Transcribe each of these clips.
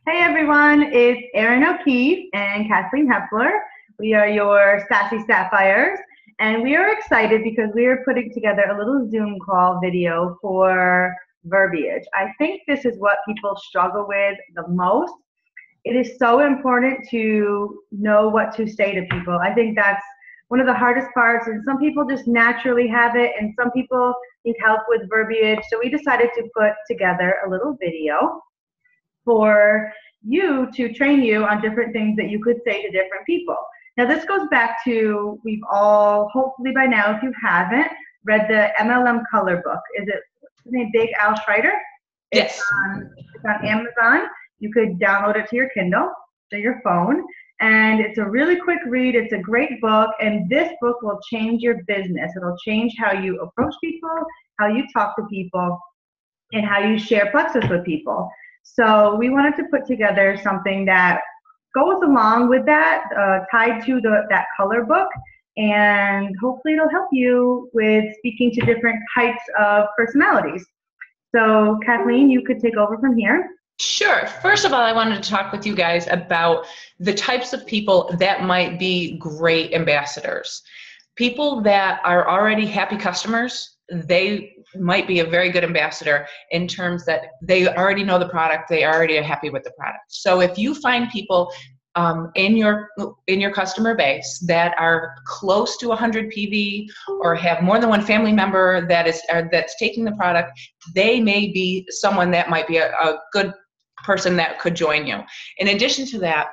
Hey everyone, it's Erin O'Keefe and Kathleen Hepler. We are your Sassy Sapphires, and we are excited because we are putting together a little Zoom call video for verbiage. I think this is what people struggle with the most. It is so important to know what to say to people. I think that's one of the hardest parts, and some people just naturally have it, and some people need help with verbiage. So we decided to put together a little video for you to train you on different things that you could say to different people. Now this goes back to, we've all, hopefully by now, if you haven't, read the MLM color book. Is it, what's his name, Big Al Schreiter? Yes. It's on Amazon. You could download it to your Kindle, to your phone, and it's a really quick read. It's a great book, and this book will change your business. It'll change how you approach people, how you talk to people, and how you share plexus with people. So we wanted to put together something that goes along with that, tied to that color book, and hopefully it'll help you with speaking to different types of personalities. So Kathleen, you could take over from here. Sure. First of all, I wanted to talk with you guys about the types of people that might be great ambassadors. People that are already happy customers, they might be a very good ambassador in terms that they already know the product, they already are happy with the product. So if you find people in your customer base that are close to 100 PV or have more than one family member that's taking the product, they may be someone that might be a good person that could join you. In addition to that,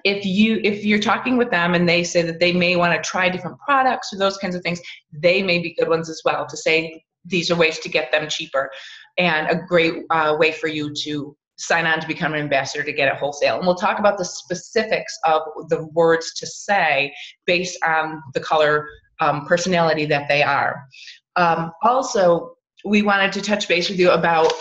if you're talking with them and they say that they may want to try different products or those kinds of things, they may be good ones as well to say these are ways to get them cheaper, and a great way for you to sign on to become an ambassador to get it wholesale. And we'll talk about the specifics of the words to say based on the color personality that they are. Also, we wanted to touch base with you about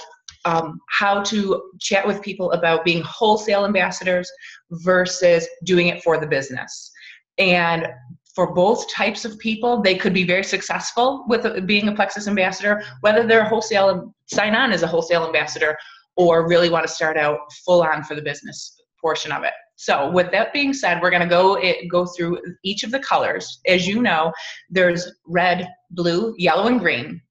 how to chat with people about being wholesale ambassadors versus doing it for the business. And for both types of people, they could be very successful with being a Plexus ambassador, whether they're sign on as a wholesale ambassador or really want to start out full on for the business portion of it. So with that being said, we're going to go through each of the colors. As you know, there's red, blue, yellow, and green.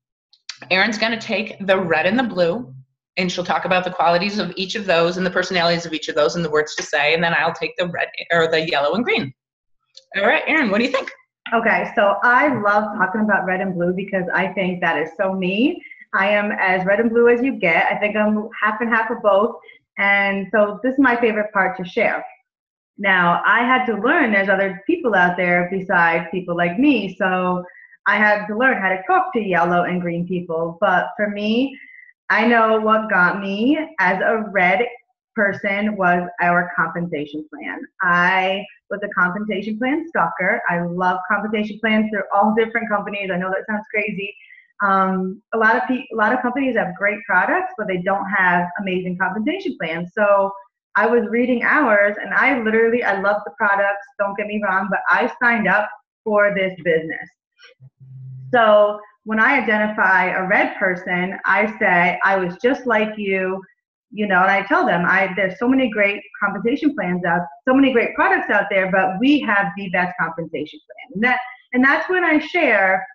Erin's going to take the red and the blue, and she'll talk about the qualities of each of those and the personalities of each of those and the words to say, and then I'll take the red or the yellow and green. All right, Erin, what do you think? Okay, so I love talking about red and blue because I think that is so me. I am as red and blue as you get. I think I'm half and half of both, and so this is my favorite part to share. Now, I had to learn there's other people out there besides people like me, so I had to learn how to talk to yellow and green people, but for me, I know what got me as a red person was our compensation plan. I was a compensation plan stalker. I love compensation plans. They're all different companies. I know that sounds crazy. A lot of companies have great products, but they don't have amazing compensation plans. So I was reading ours, and I love the products. Don't get me wrong, but I signed up for this business. So when I identify a red person, I say, I was just like you, and I tell them, there's so many great compensation plans so many great products out there, but we have the best compensation plan. And that's when I share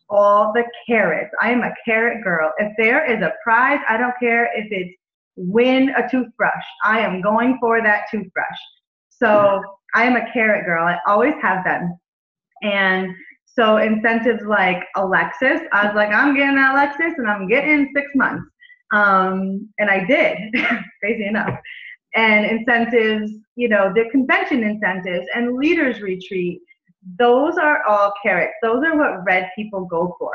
all the carrots. I am a carrot girl. If there is a prize, I don't care if it's win a toothbrush. I am going for that toothbrush. So I am a carrot girl. I always have been. And so incentives like Alexis, I was like, I'm getting that Alexis and I'm getting 6 months. And I did, crazy enough. And incentives, the convention incentives and leaders retreat, those are all carrots. Those are what red people go for.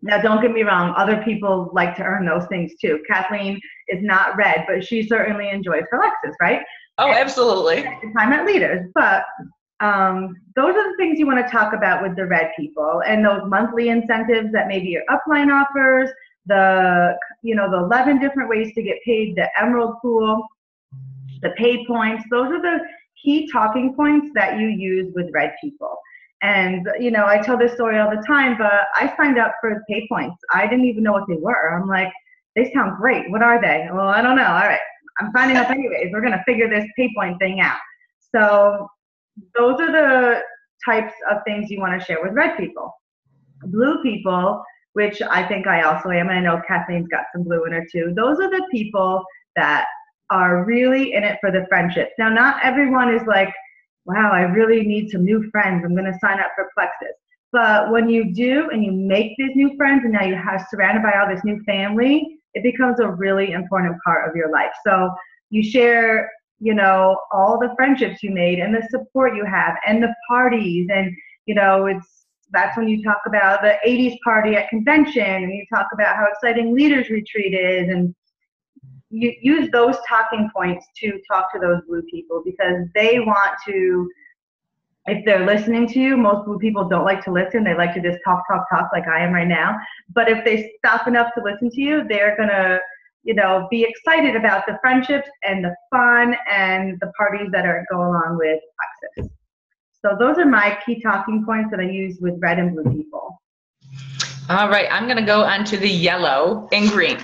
Now, don't get me wrong, other people like to earn those things too. Kathleen is not red, but she certainly enjoys her Lexus, right? Oh, absolutely. Time at leaders, but those are the things you want to talk about with the red people, and those monthly incentives that maybe your upline offers, the 11 different ways to get paid, the emerald pool, the pay points. Those are the key talking points that you use with red people. And I tell this story all the time, but I signed up for pay points. I didn't even know what they were. I'm like, they sound great. What are they? Well, I don't know. All right. I'm signing up anyways. We're going to figure this pay point thing out. So those are the types of things you want to share with red people. Blue people, which I think I also am, and I know Kathleen's got some blue in her too. Those are the people that are really in it for the friendships. Now, not everyone is like, wow, I really need some new friends. I'm going to sign up for Plexus. But when you do and you make these new friends and now you have surrounded by all this new family, it becomes a really important part of your life. So you share, you know, all the friendships you made and the support you have and the parties. And, you know, that's when you talk about the 80s party at convention and you talk about how exciting Leaders Retreat is, and you use those talking points to talk to those blue people because they want to, if they're listening to you, most blue people don't like to listen. They like to just talk like I am right now. But if they stop enough to listen to you, they're going to, you know, be excited about the friendships and the fun and the parties that are going on with Plexus. So those are my key talking points that I use with red and blue people. All right, I'm going to go on to the yellow and green.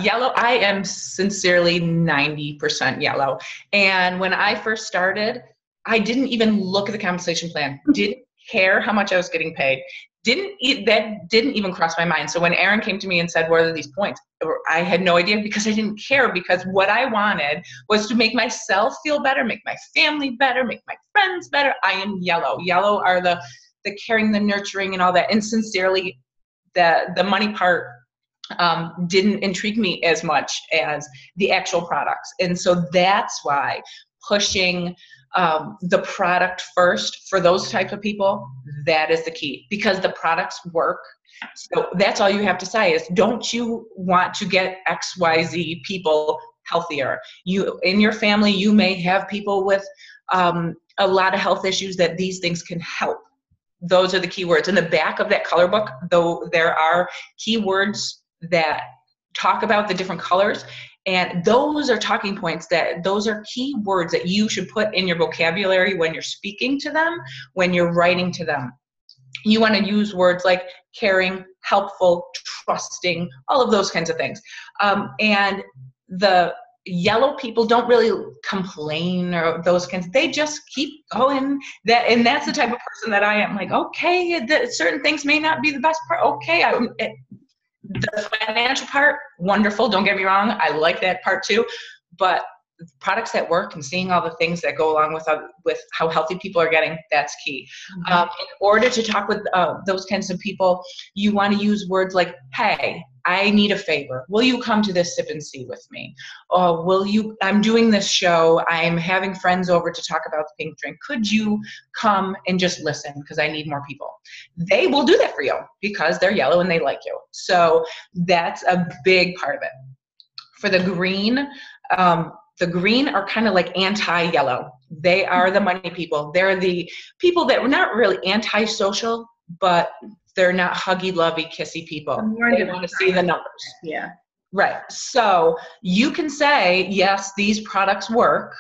Yellow, I am sincerely 90% yellow. And when I first started, I didn't even look at the compensation plan. Didn't care how much I was getting paid. That didn't even cross my mind. So when Aaron came to me and said, what are these points? I had no idea because I didn't care, because what I wanted was to make myself feel better, make my family better, make my friends better. I am yellow. Yellow are the caring, the nurturing, and all that. And sincerely, the money part didn't intrigue me as much as the actual products. And so that's why pushing the product first for those type of people, that is the key, because the products work. So that's all you have to say is, don't you want to get XYZ people healthier? You, in your family, you may have people with a lot of health issues that these things can help. Those are the keywords. In the back of that color book, though, there are keywords that talk about the different colors. And those are talking points, those are key words that you should put in your vocabulary when you're speaking to them, when you're writing to them. You want to use words like caring, helpful, trusting, all of those kinds of things. And the yellow people don't really complain or those kinds. They just keep going. And that's the type of person that I am. Like, okay, certain things may not be the best part. Okay, the financial part, wonderful. Don't get me wrong. I like that part too. But products that work and seeing all the things that go along with how healthy people are getting, that's key. In order to talk with those kinds of people, you want to use words like, hey, I need a favor. Will you come to this sip and see with me? Or I'm doing this show. I'm having friends over to talk about the pink drink. Could you come and just listen? Because I need more people. They will do that for you because they're yellow and they like you. So that's a big part of it. For the green are kind of like anti-yellow. They are the money people. They're the people that were not really anti-social, but they're not huggy, lovey, kissy people. They want to see the numbers. Yeah. Right. So you can say, yes, these products work,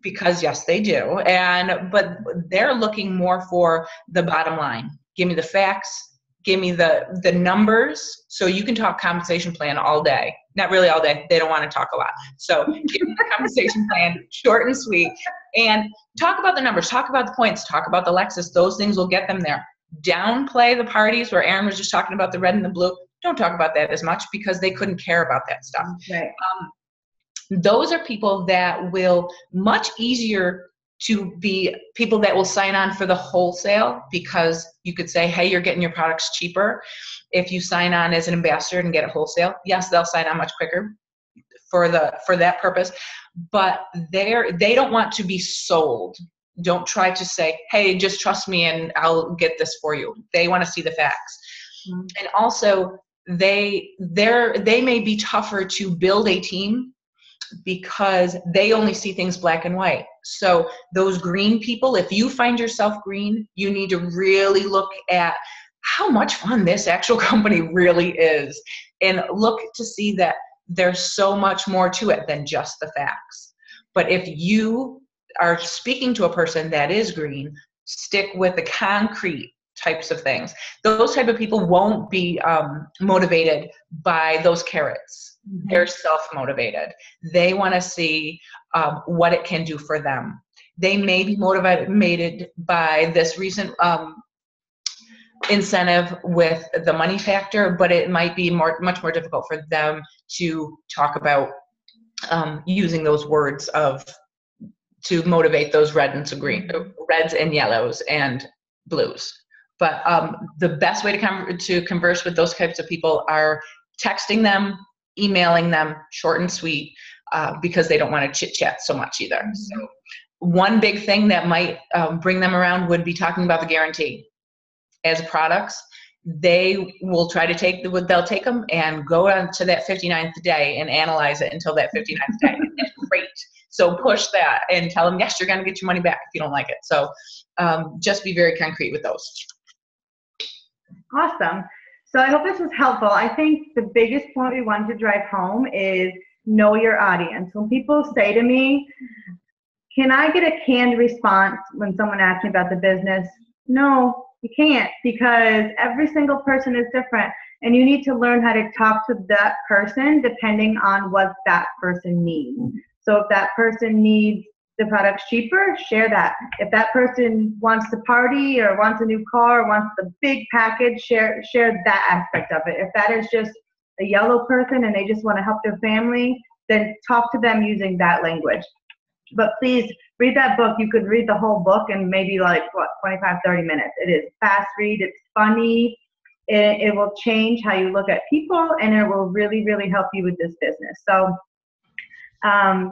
because yes, they do. But they're looking more for the bottom line. Give me the facts. Give me the numbers. So you can talk compensation plan all day. Not really all day. They don't want to talk a lot. So give me the compensation plan, short and sweet, and talk about the numbers, talk about the points, talk about the Lexus. Those things will get them there. Downplay the parties where Aaron was just talking about the red and the blue. Don't talk about that as much because they couldn't care about that stuff. Right. Those are people that will much easier to be people that will sign on for the wholesale, because you could say, hey, you're getting your products cheaper if you sign on as an ambassador and get it wholesale. Yes, they'll sign on much quicker for that purpose, but they don't want to be sold. Don't try to say, hey, just trust me and I'll get this for you. They want to see the facts. Mm-hmm. And also they may be tougher to build a team because they only see things black and white. So those green people, if you find yourself green, you need to really look at how much fun this actual company really is, and look to see that there's so much more to it than just the facts. But if you are speaking to a person that is green, stick with the concrete types of things. Those type of people won't be motivated by those carrots. Mm-hmm. They're self-motivated. They want to see what it can do for them. They may be motivated by this recent incentive with the money factor, but it might be much more difficult for them to talk about using those words to motivate those reds and yellows and blues. But the best way to converse with those types of people are texting them, emailing them, short and sweet, because they don't want to chit chat so much either. Mm-hmm. So one big thing that might bring them around would be talking about the guarantee. As products, they will try to they'll take them and go on to that 59th day and analyze it until that 59th day. It's great. So push that and tell them, yes, you're going to get your money back if you don't like it. So just be very concrete with those. Awesome. So I hope this was helpful. I think the biggest point we wanted to drive home is know your audience. When people say to me, can I get a canned response when someone asks me about the business? No, you can't, because every single person is different, and you need to learn how to talk to that person depending on what that person needs. So if that person needs the products cheaper, share that. If that person wants to party or wants a new car or wants the big package, share that aspect of it. If that is just a yellow person and they just want to help their family, then talk to them using that language. But please read that book. You could read the whole book in maybe 25, 30 minutes. It is fast read. It's funny. It will change how you look at people, and it will really, really help you with this business. So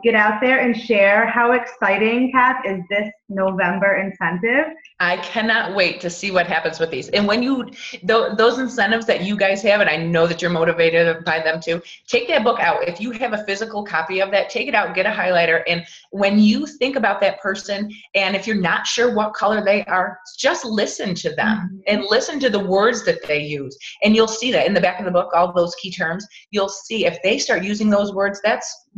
get out there and share. How exciting, Kath, is this November incentive? I cannot wait to see what happens with these. And when those incentives that you guys have, and I know that you're motivated by them too, take that book out. If you have a physical copy of that, take it out, get a highlighter. And when you think about that person, and if you're not sure what color they are, just listen to them and listen to the words that they use. And you'll see that in the back of the book, all those key terms, you'll see if they start using those words,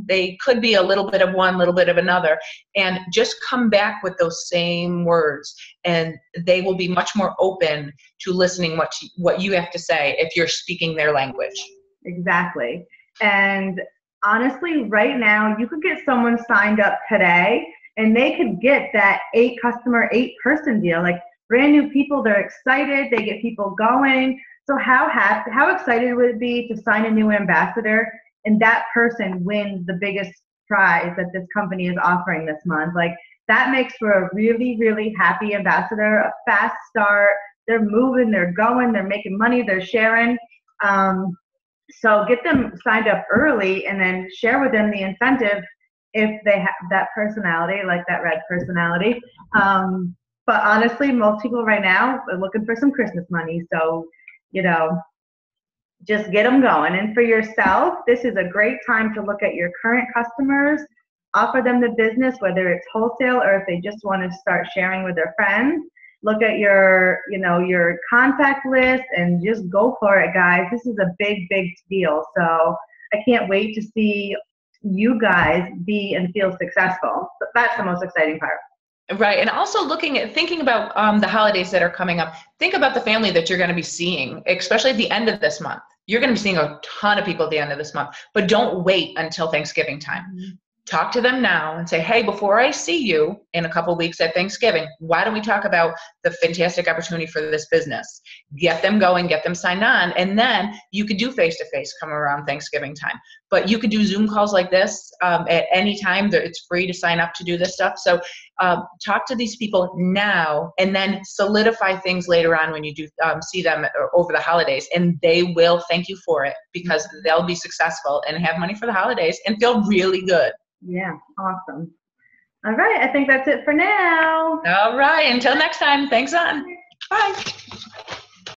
they could be a little bit of one, little bit of another, and just come back with those same words, and they will be much more open to listening what you have to say if you're speaking their language. Exactly. And honestly, right now, you could get someone signed up today, and they could get that 8-customer, 8-person deal. Like brand new people, they're excited. They get people going. So how excited would it be to sign a new ambassador, and that person wins the biggest prize that this company is offering this month? Like, that makes for a really, really happy ambassador, a fast start. They're moving, they're going, they're making money, they're sharing. So get them signed up early, and then share with them the incentive if they have that personality, like that red personality. But honestly, most people right now are looking for some Christmas money. So, just get them going. And for yourself, this is a great time to look at your current customers, offer them the business, whether it's wholesale or if they just want to start sharing with their friends. Look at your contact list and just go for it, guys. This is a big, big deal. So I can't wait to see you guys be and feel successful. But that's the most exciting part. Right. And also thinking about the holidays that are coming up. Think about the family that you're going to be seeing, especially at the end of this month. You're going to be seeing a ton of people at the end of this month, but don't wait until Thanksgiving time. Mm-hmm. Talk to them now and say, hey, before I see you in a couple of weeks at Thanksgiving, why don't we talk about the fantastic opportunity for this business? Get them going, get them signed on, and then you could do face-to-face come around Thanksgiving time. But you could do Zoom calls like this at any time. It's free to sign up to do this stuff. So talk to these people now, and then solidify things later on when you do see them over the holidays, and they will thank you for it because they'll be successful and have money for the holidays and feel really good. Yeah, awesome. All right, I think that's it for now. All right, until next time. Thanks, on. Bye.